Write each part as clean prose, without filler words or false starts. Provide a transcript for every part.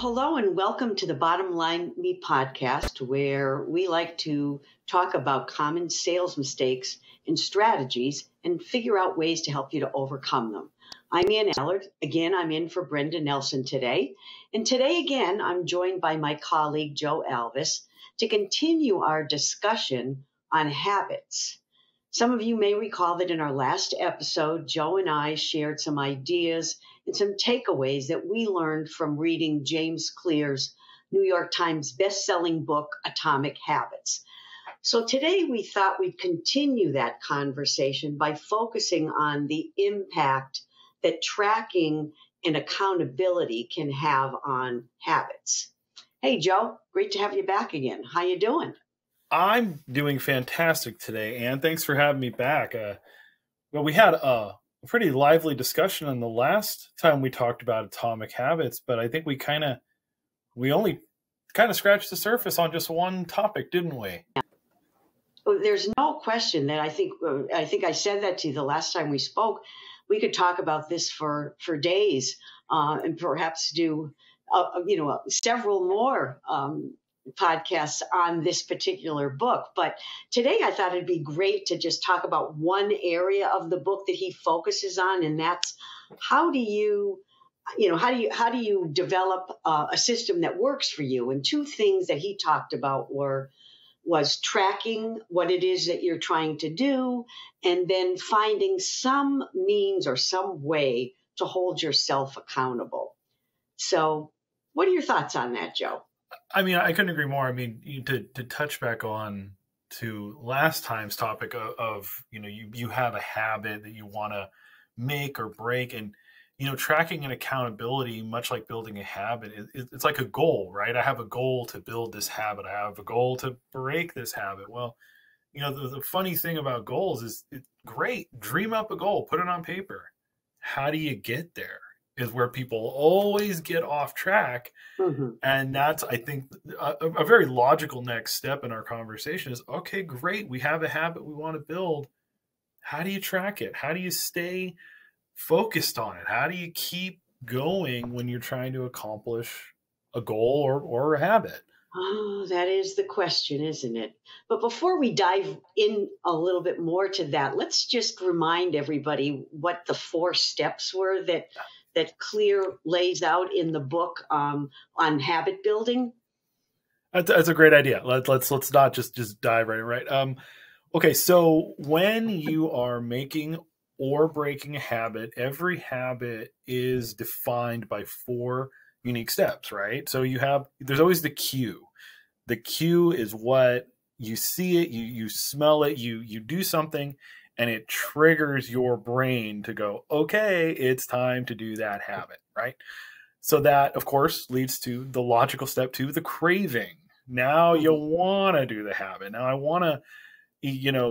Hello and welcome to the Bottom Line Me podcast, where we like to talk about common sales mistakes and strategies and figure out ways to help you to overcome them. I'm Ann Allard. Again, I'm in for Brenda Nelson today. And today, again, I'm joined by my colleague, Joe Alvis, to continue our discussion on habits. Some of you may recall that in our last episode, Joe and I shared some ideas and some takeaways that we learned from reading James Clear's New York Times best-selling book, Atomic Habits. So today we thought we'd continue that conversation by focusing on the impact that tracking and accountability can have on habits. Hey, Joe, great to have you back again. How you doing? I'm doing fantastic today, Ann. Thanks for having me back. We had a pretty lively discussion on the last time we talked about atomic habits, but I think we only scratched the surface on just one topic, didn't we? There's no question that I think I said that to you the last time we spoke. We could talk about this for days and perhaps do several more podcasts on this particular book. But today I thought it'd be great to just talk about one area of the book that he focuses on, and that's how do you develop a system that works for you. And two things that he talked about was tracking what it is that you're trying to do, and then finding some means or some way to hold yourself accountable. So what are your thoughts on that, Joe? I mean, I couldn't agree more. I mean, to touch back on to last time's topic of you have a habit that you want to make or break, and tracking and accountability, much like building a habit, it's like a goal, right? I have a goal to build this habit. I have a goal to break this habit. Well, the funny thing about goals is it's great. Dream up a goal, put it on paper. How do you get there? Is where people always get off track. Mm-hmm. And that's, I think, a very logical next step in our conversation is, okay, great. We have a habit we want to build. How do you track it? How do you stay focused on it? How do you keep going when you're trying to accomplish a goal or a habit? Oh, that is the question, isn't it? But before we dive in a little bit more to that, let's just remind everybody what the 4 steps were that Clear lays out in the book on habit building. That's a great idea. Let's not just dive right. Okay, so when you are making or breaking a habit, every habit is defined by 4 unique steps, right? So there's always the cue. The cue is what you see it, you smell it, you do something, and it triggers your brain to go, okay, it's time to do that habit, right? So that, of course, leads to the logical step 2, the craving. Now you want to do the habit. Now I want to,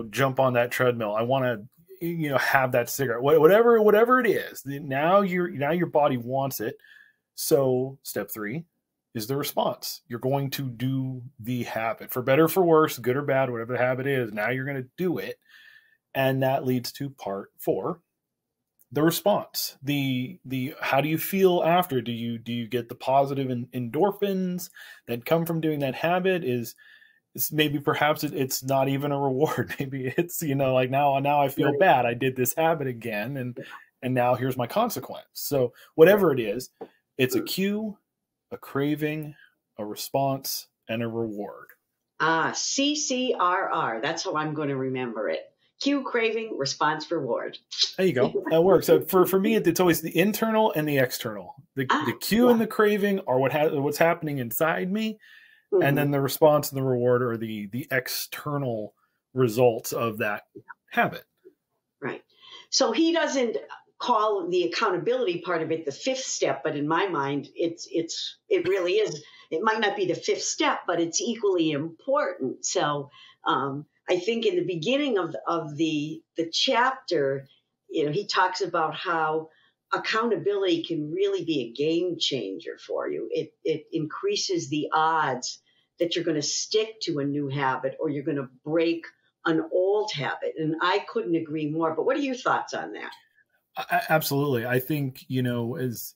jump on that treadmill. I want to, have that cigarette, whatever it is. Now your body wants it. So step 3 is the response. You're going to do the habit, for better or for worse, good or bad, whatever the habit is. Now you're going to do it. And that leads to part 4, the response. The how do you feel after? Do you get the positive endorphins that come from doing that habit? Perhaps it's not even a reward. Maybe it's like now I feel bad. I did this habit again, and now here's my consequence. So whatever it is, it's a cue, a craving, a response, and a reward. CCRR. That's how I'm going to remember it. Cue, craving, response, reward. There you go. That works. So for me, it's always the internal and the external. The cue and the craving are what's happening inside me, mm-hmm. and then the response and the reward are the external results of that habit. Right. So he doesn't call the accountability part of it the 5th step, but in my mind, it really is. It might not be the 5th step, but it's equally important. So. I think in the beginning of the chapter, he talks about how accountability can really be a game changer for you. It increases the odds that you're going to stick to a new habit or you're going to break an old habit. And I couldn't agree more. But what are your thoughts on that? Absolutely. I think, as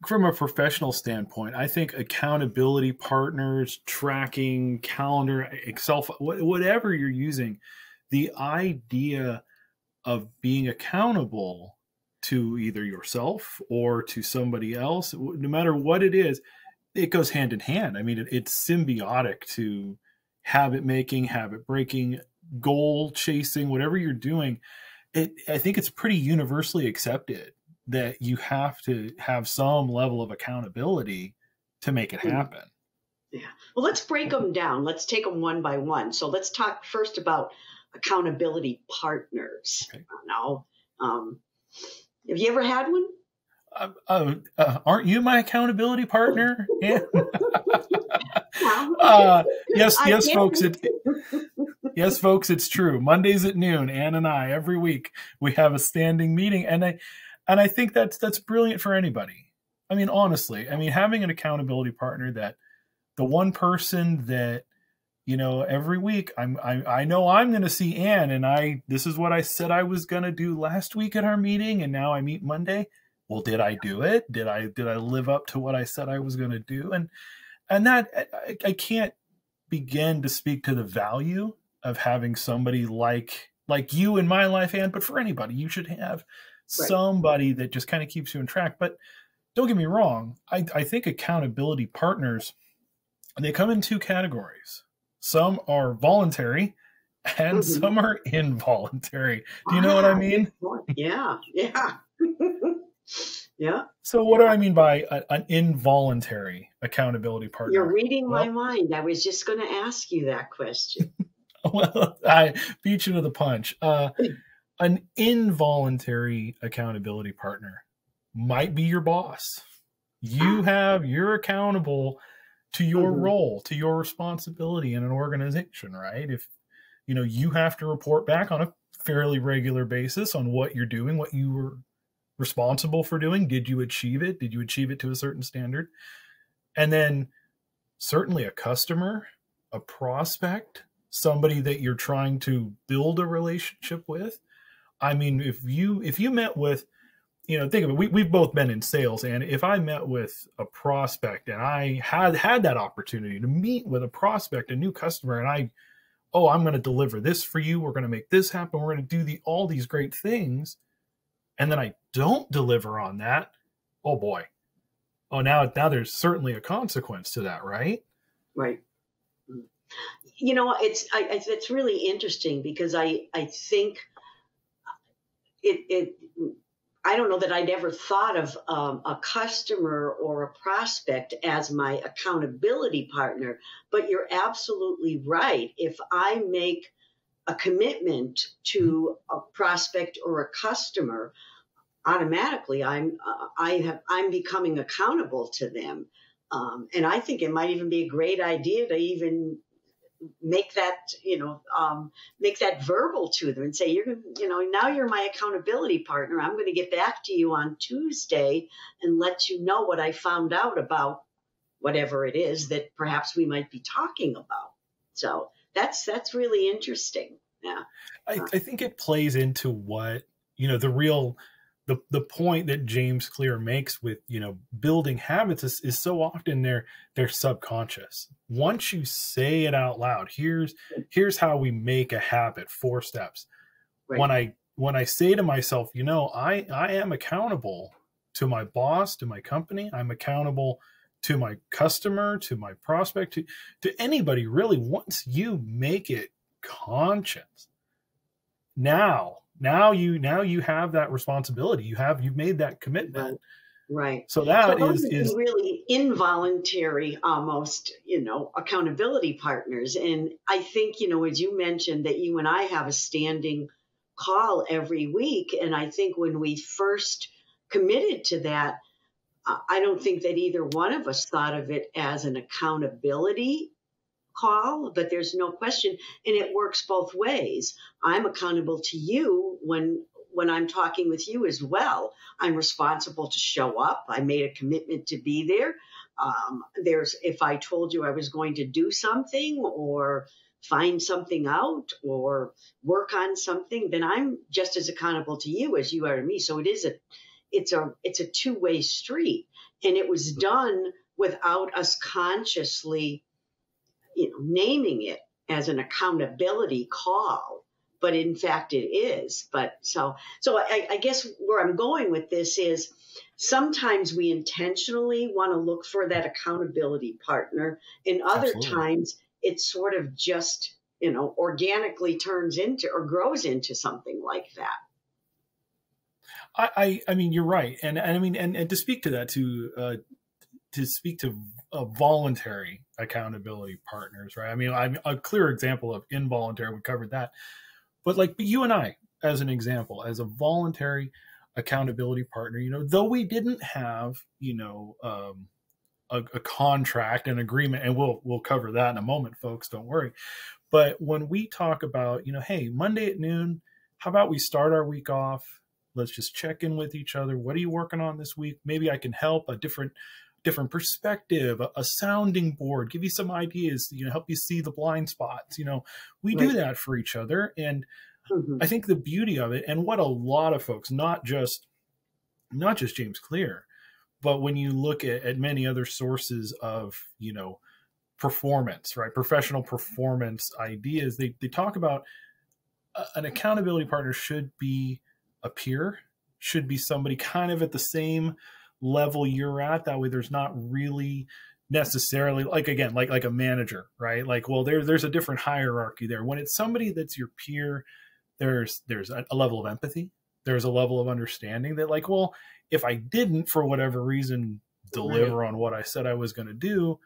from a professional standpoint, I think accountability partners, tracking, calendar, Excel, whatever you're using, the idea of being accountable to either yourself or to somebody else, no matter what it is, it goes hand in hand. I mean, it's symbiotic to habit making, habit breaking, goal chasing, whatever you're doing. I think it's pretty universally accepted that you have to have some level of accountability to make it happen. Yeah. Well, let's break them down. Let's take them one by one. So let's talk first about accountability partners. Okay. Now, have you ever had one? Aren't you my accountability partner? Yeah. Yes, folks. Yes, folks. It's true. Mondays at noon, Ann and I, every week we have a standing meeting, and I think that's brilliant for anybody. I mean, honestly, having an accountability partner, that the one person that, every week I know I'm going to see Ann, and this is what I said I was going to do last week at our meeting, and now I meet Monday. Well, did I do it? Did I live up to what I said I was going to do? And that I can't begin to speak to the value of having somebody like you in my life, Ann, but for anybody, you should have somebody that just kind of keeps you on track. But don't get me wrong. I think accountability partners, they come in two categories. Some are voluntary and some are involuntary. Do you know what I mean? Yeah. Yeah. So what do I mean by an involuntary accountability partner? You're reading my mind. I was just going to ask you that question. Well, I beat you to the punch. An involuntary accountability partner might be your boss. You're accountable to your role, to your responsibility in an organization, right? If you have to report back on a fairly regular basis on what you're doing, what you were responsible for doing. Did you achieve it? Did you achieve it to a certain standard? And then certainly a customer, a prospect, somebody that you're trying to build a relationship with. I mean, if you met with, think of it, we've both been in sales, and if I met with a prospect and I had that opportunity to meet with a prospect, a new customer, and I'm going to deliver this for you. We're going to make this happen. We're going to do all these great things. And then I don't deliver on that. Oh boy. Oh, now there's certainly a consequence to that, right? Right. It's really interesting because I think I don't know that I'd ever thought of a customer or a prospect as my accountability partner, but you're absolutely right. If I make a commitment to a prospect or a customer, automatically I'm becoming accountable to them. And I think it might even be a great idea to even make that verbal to them and say, now you're my accountability partner. I'm going to get back to you on Tuesday and let you know what I found out about whatever it is that perhaps we might be talking about. So that's really interesting. Yeah. I think it plays into what, the point that James Clear makes with, building habits is so often they're subconscious. Once you say it out loud, here's how we make a habit, 4 steps. Right. When I say to myself, I am accountable to my boss, to my company, I'm accountable to my customer, to my prospect, to anybody really. Once you make it conscious, now you have that responsibility. You've made that commitment. Right. So that is really involuntary, almost, accountability partners. And I think, as you mentioned, that you and I have a standing call every week. And I think when we first committed to that, I don't think that either one of us thought of it as an accountability call, but there's no question. And it works both ways. I'm accountable to you when I'm talking with you as well. I'm responsible to show up. I made a commitment to be there. If I told you I was going to do something or find something out or work on something, then I'm just as accountable to you as you are to me. So it it's a two-way street. And it was done without us consciously, naming it as an accountability call, but in fact it is. But so I guess where I'm going with this is sometimes we intentionally want to look for that accountability partner, and other Absolutely. times it sort of just, organically turns into or grows into something like that. I mean, you're right. And I mean, and to speak to that, to speak to voluntary accountability partners, right? I mean, I'm a clear example of involuntary. We covered that, but you and I, as an example, as a voluntary accountability partner, though we didn't have, a contract, an agreement, and we'll cover that in a moment, folks. Don't worry. But when we talk about, hey, Monday at noon, how about we start our week off? Let's just check in with each other. What are you working on this week? Maybe I can help, a different perspective, a sounding board, give you some ideas, help you see the blind spots. We do that for each other. And I think the beauty of it, and what a lot of folks, not just James Clear, but when you look at many other sources of, performance, right? Professional performance ideas, they talk about an accountability partner should be a peer, should be somebody kind of at the same level you're at. That way there's not really necessarily like a manager, right? There's a different hierarchy there. When it's somebody that's your peer, there's a level of empathy. There's a level of understanding that if I didn't, for whatever reason, deliver on what I said I was going to do,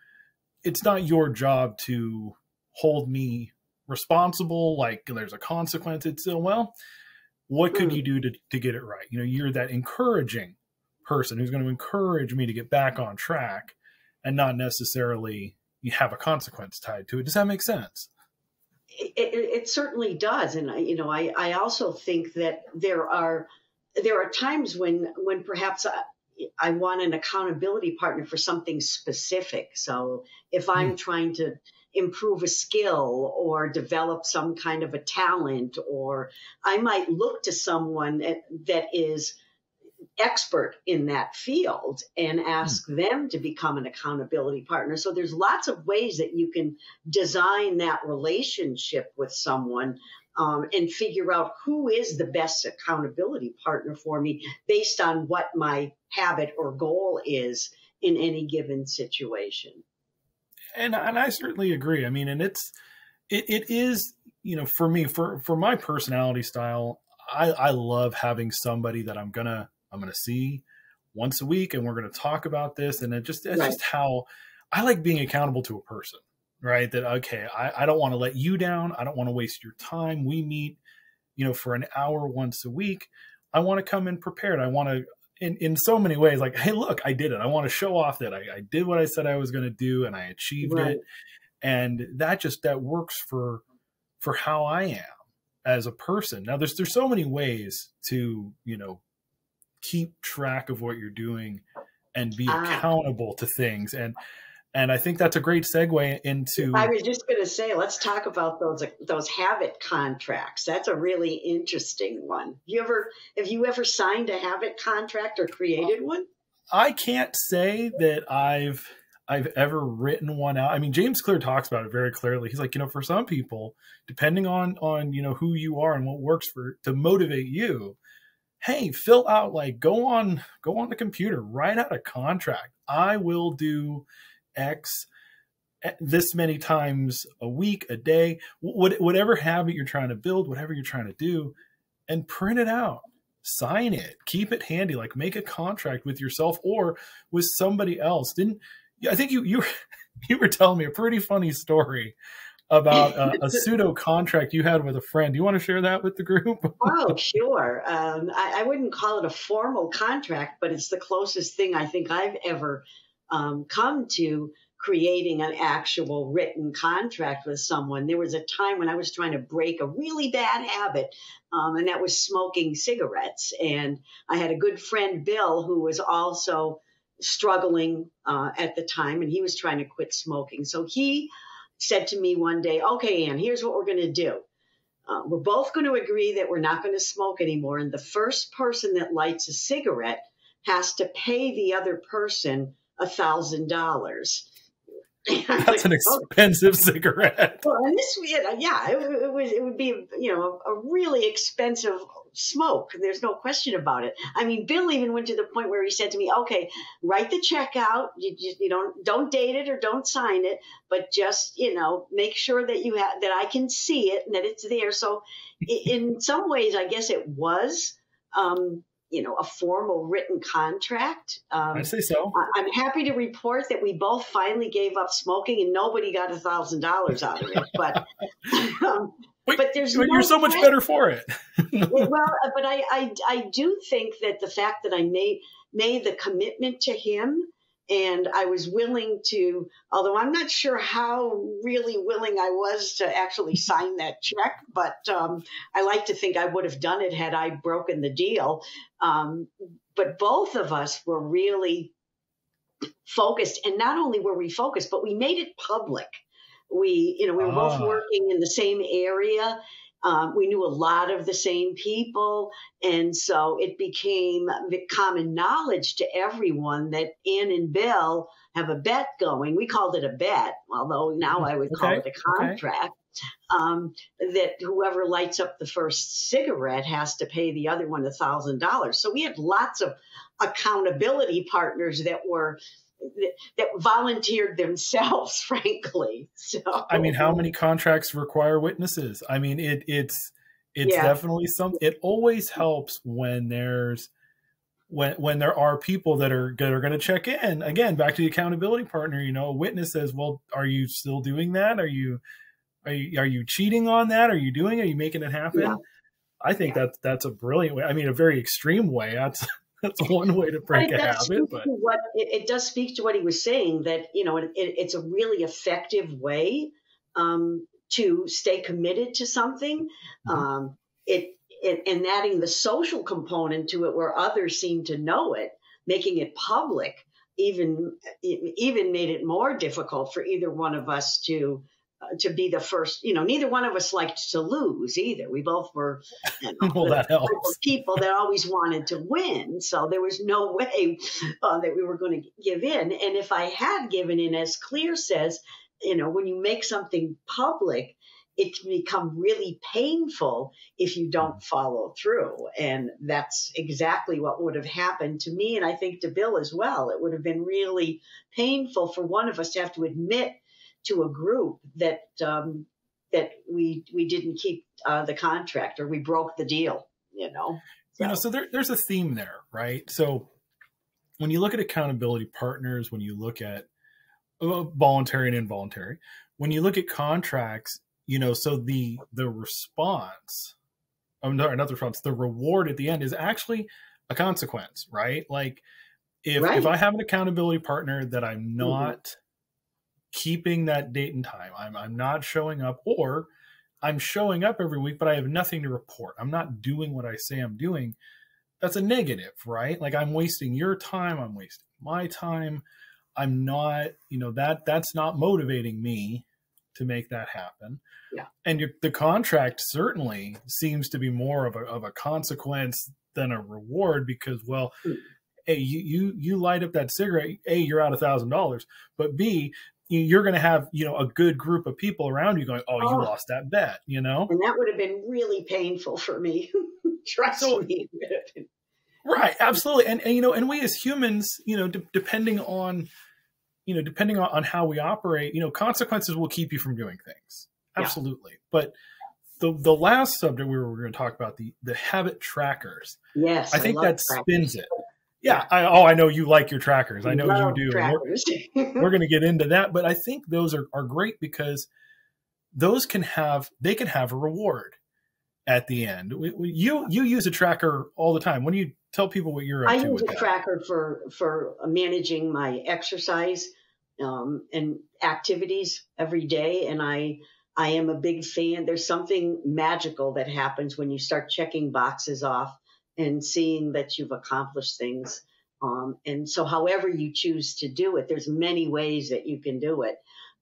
it's not your job to hold me responsible. There's a consequence. It's what could you do to get it right? You're that encouraging person who's going to encourage me to get back on track, and not necessarily you have a consequence tied to it. Does that make sense? It certainly does. And I also think that there are times when perhaps I want an accountability partner for something specific. So if I'm trying to improve a skill or develop some kind of a talent, or I might look to someone that is expert in that field and ask them to become an accountability partner. So there's lots of ways that you can design that relationship with someone, and figure out who is the best accountability partner for me based on what my habit or goal is in any given situation. And I certainly agree. I mean, and it is, for me, for my personality style, I love having somebody that I'm gonna see once a week, and we're gonna talk about this. And it's just how I like being accountable to a person, right? That, okay, I don't want to let you down. I don't want to waste your time. We meet, for an hour once a week. I want to come in prepared. I want to, in so many ways, hey, look, I did it. I want to show off that I did what I said I was going to do, and I achieved it. And that works for how I am as a person. Now there's so many ways to, keep track of what you're doing and be accountable to things. And I think that's a great segue into. I was just going to say, let's talk about those habit contracts. That's a really interesting one. Have you ever signed a habit contract or created one? I can't say that I've ever written one out. I mean, James Clear talks about it very clearly. He's like, for some people, depending on who you are and what works to motivate you, hey, fill out, go on the computer, write out a contract. I will do X this many times a week, a day, whatever habit you're trying to build, whatever you're trying to do, and print it out, sign it, keep it handy, make a contract with yourself or with somebody else. I think you were telling me a pretty funny story about a pseudo contract you had with a friend. Do you want to share that with the group? Oh, sure. I wouldn't call it a formal contract, but it's the closest thing I think I've ever come to creating an actual written contract with someone. There was a time when I was trying to break a really bad habit, and that was smoking cigarettes. And I had a good friend, Bill, who was also struggling at the time, and he was trying to quit smoking. So he said to me one day, okay, Ann, here's what we're going to do. We're both going to agree that we're not going to smoke anymore. And the first person that lights a cigarette has to pay the other person $1,000. That's an expensive cigarette. Well, and this, it would be, a really expensive smoke. There's no question about it. I mean, Bill even went to the point where he said to me, "Okay, write the check out. You don't date it or don't sign it, but just, make sure that that I can see it and that it's there." So, in some ways, I guess it was. A formal written contract. I'd say so. I'm happy to report that we both finally gave up smoking and nobody got $1,000 out of it. But but you're so much better for it. Well, but I do think that the fact that I made the commitment to him, and I was willing to, although I'm not sure how really willing I was to actually sign that check, but I like to think I would have done it had I broken the deal. But both of us were really focused, and not only were we focused, but we made it public. We were both working in the same area. We knew a lot of the same people. And so it became common knowledge to everyone that Ann and Bill have a bet going. We called it a bet, although now I would call it a contract, that whoever lights up the first cigarette has to pay the other one $1,000. So we had lots of accountability partners that volunteered themselves, frankly. So I mean, how many contracts require witnesses? I mean, it's definitely something. It always helps when when there are people that are going to check in. Again, back to the accountability partner. A witness says, "Well, are you still doing that? Are you cheating on that? Are you doing it? Are you making it happen?" Yeah. I think that's a brilliant way. I mean, a very extreme way. That's one way to break a habit. But it does speak to what he was saying, that, it's a really effective way to stay committed to something. And adding the social component to it where others seem to know it, making it public, even made it more difficult for either one of us to be the first. Neither one of us liked to lose either. We both were well, that helps. People that always wanted to win. So there was no way that we were going to give in. And if I had given in, as Clear says, when you make something public, it can become really painful if you don't follow through. And that's exactly what would have happened to me. And I think to Bill as well. It would have been really painful for one of us to have to admit to a group that we didn't keep the contract, or we broke the deal, So there's a theme there, right? So when you look at accountability partners, when you look at voluntary and involuntary, when you look at contracts, so the response, not the response, the reward at the end is actually a consequence, right? Like if I have an accountability partner that I'm not keeping that date and time, I'm not showing up, or I'm showing up every week, but I have nothing to report. I'm not doing what I say I'm doing. That's a negative, right? Like I'm wasting your time. I'm wasting my time. I'm not, that's not motivating me to make that happen. Yeah. And the contract certainly seems to be more of a consequence than a reward, because, well, A, you light up that cigarette, A, you're out $1,000, but B, you're going to have, a good group of people around you going, you lost that bet, And that would have been really painful for me. Trust me. Right. Absolutely. And we as humans, depending on how we operate, consequences will keep you from doing things. Absolutely. Yeah. But the last subject we were going to talk about, the habit trackers. Yes. I think that spins it. Yeah. I know you like your trackers. I know you do. We're going to get into that, but I think those are great because those can have a reward at the end. You use a tracker all the time. When do you tell people what you're up to? I use a tracker for managing my exercise and activities every day. And I am a big fan. There's something magical that happens when you start checking boxes off and seeing that you've accomplished things. And so however you choose to do it, there's many ways that you can do it.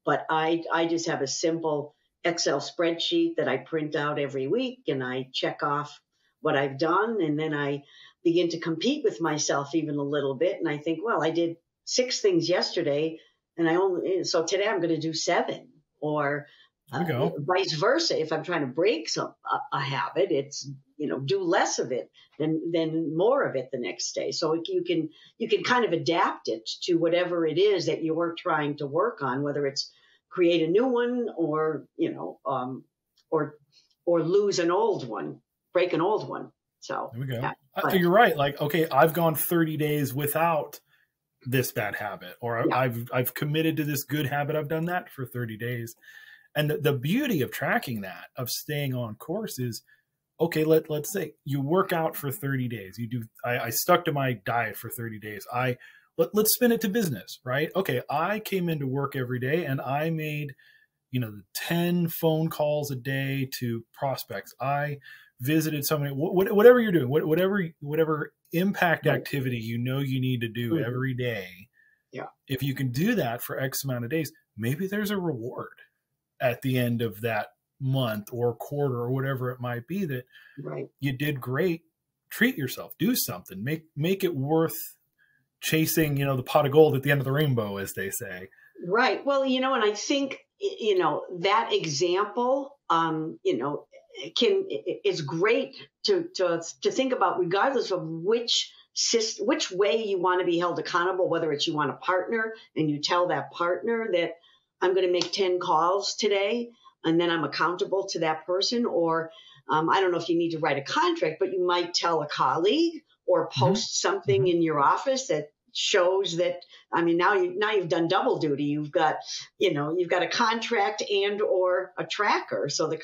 But I just have a simple Excel spreadsheet that I print out every week, and I check off what I've done. And then I begin to compete with myself even a little bit. And I think, well, I did 6 things yesterday and so today I'm going to do 7, or vice versa. If I'm trying to break a habit, it's, do less of it than more of it the next day. So you can kind of adapt it to whatever it is that you're trying to work on, whether it's create a new one or, or lose an old one, break an old one. So there we go. Yeah. You're right. Like, okay, I've gone 30 days without this bad habit, or yeah. I've committed to this good habit. I've done that for 30 days. And the beauty of tracking that, of staying on course is, okay, let's say you work out for 30 days. I stuck to my diet for 30 days. Let's spin it to business, right? Okay, I came into work every day and I made, 10 phone calls a day to prospects. I visited somebody, whatever you're doing, whatever impact activity you need to do every day. Yeah. If you can do that for X amount of days, maybe there's a reward at the end of that month or quarter or whatever it might be that you did great. Treat yourself, do something, make it worth chasing, the pot of gold at the end of the rainbow, as they say. Right. Well, and I think, that example, is great to think about, regardless of which way you want to be held accountable, whether it's you want a partner and you tell that partner that I'm going to make 10 calls today and then I'm accountable to that person, or I don't know if you need to write a contract, but you might tell a colleague or post something in your office that shows that, now you've done double duty. You've got a contract and or a tracker. So the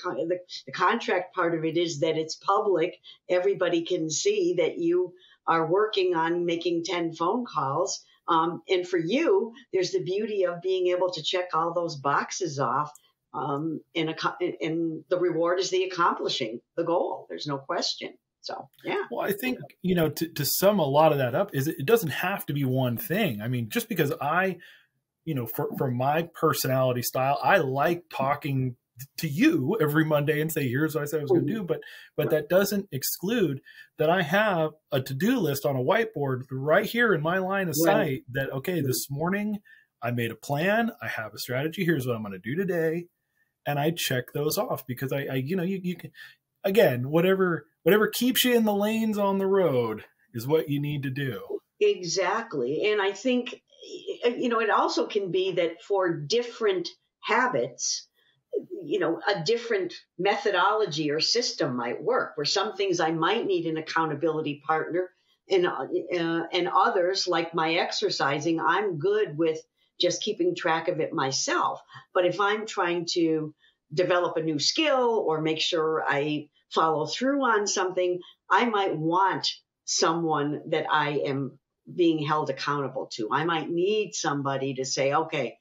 contract part of it is that it's public. Everybody can see that you are working on making 10 phone calls. And for you, there's the beauty of being able to check all those boxes off. And the reward is the accomplishing the goal. There's no question. So, yeah. Well, I think, to sum a lot of that up is it doesn't have to be one thing. I mean, just because for my personality style, I like talking to you every Monday and say, here's what I said I was going to do. But that doesn't exclude that I have a to-do list on a whiteboard right here in my line of sight that, okay, this morning I made a plan. I have a strategy. Here's what I'm going to do today. And I check those off because you can, again, whatever keeps you in the lanes on the road is what you need to do. Exactly. And I think, it also can be that for different habits, a different methodology or system might work, where some things I might need an accountability partner and others, like my exercising, I'm good with just keeping track of it myself. But if I'm trying to develop a new skill or make sure I follow through on something, I might want someone that I am being held accountable to. I might need somebody to say, okay,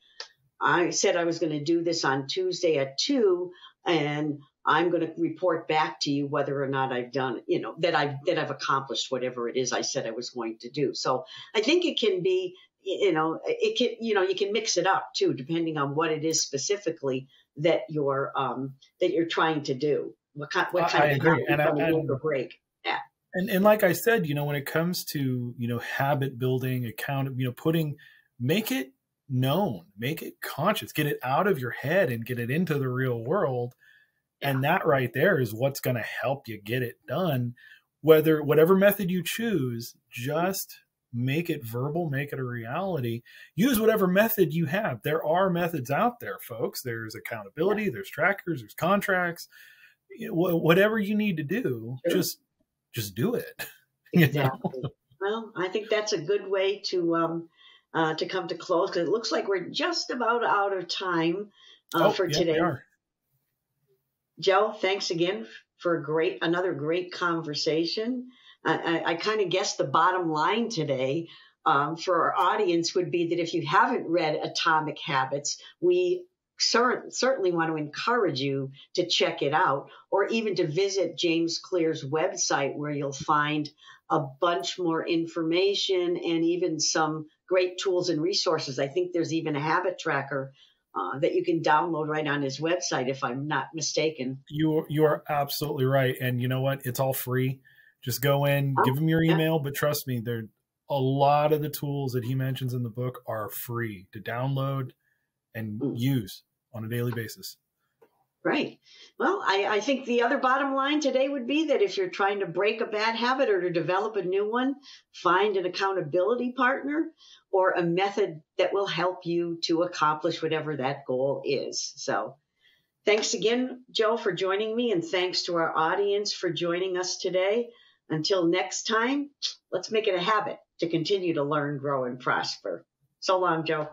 I said I was going to do this on Tuesday at 2, and I'm going to report back to you whether or not I've done, that I've accomplished whatever it is I said I was going to do. So I think it can be, you can mix it up too, depending on what it is specifically that you're trying to do. What kind I of agree. And break? Yeah. And like I said, when it comes to, habit building, make it known, make it conscious, get it out of your head and get it into the real world. Yeah. And that right there is what's going to help you get it done. Whatever method you choose, just make it verbal, make it a reality. Use whatever method you have. There are methods out there, folks. There's accountability, there's trackers, there's contracts. Whatever you need to do, just do it. Exactly. Well, I think that's a good way to come to close, because it looks like we're just about out of time for today. We are. Joe, thanks again for another great conversation. I kind of guess the bottom line today for our audience would be that if you haven't read Atomic Habits, we certainly want to encourage you to check it out, or even to visit James Clear's website, where you'll find a bunch more information and even some great tools and resources. I think there's even a habit tracker that you can download right on his website, if I'm not mistaken. You are absolutely right. And you know what? It's all free. Just go in, give him your email, but trust me, there a lot of the tools that he mentions in the book are free to download and use on a daily basis. Right. Well, I think the other bottom line today would be that if you're trying to break a bad habit or to develop a new one, find an accountability partner or a method that will help you to accomplish whatever that goal is. So thanks again, Joe, for joining me, and thanks to our audience for joining us today. Until next time, let's make it a habit to continue to learn, grow, and prosper. So long, Joe.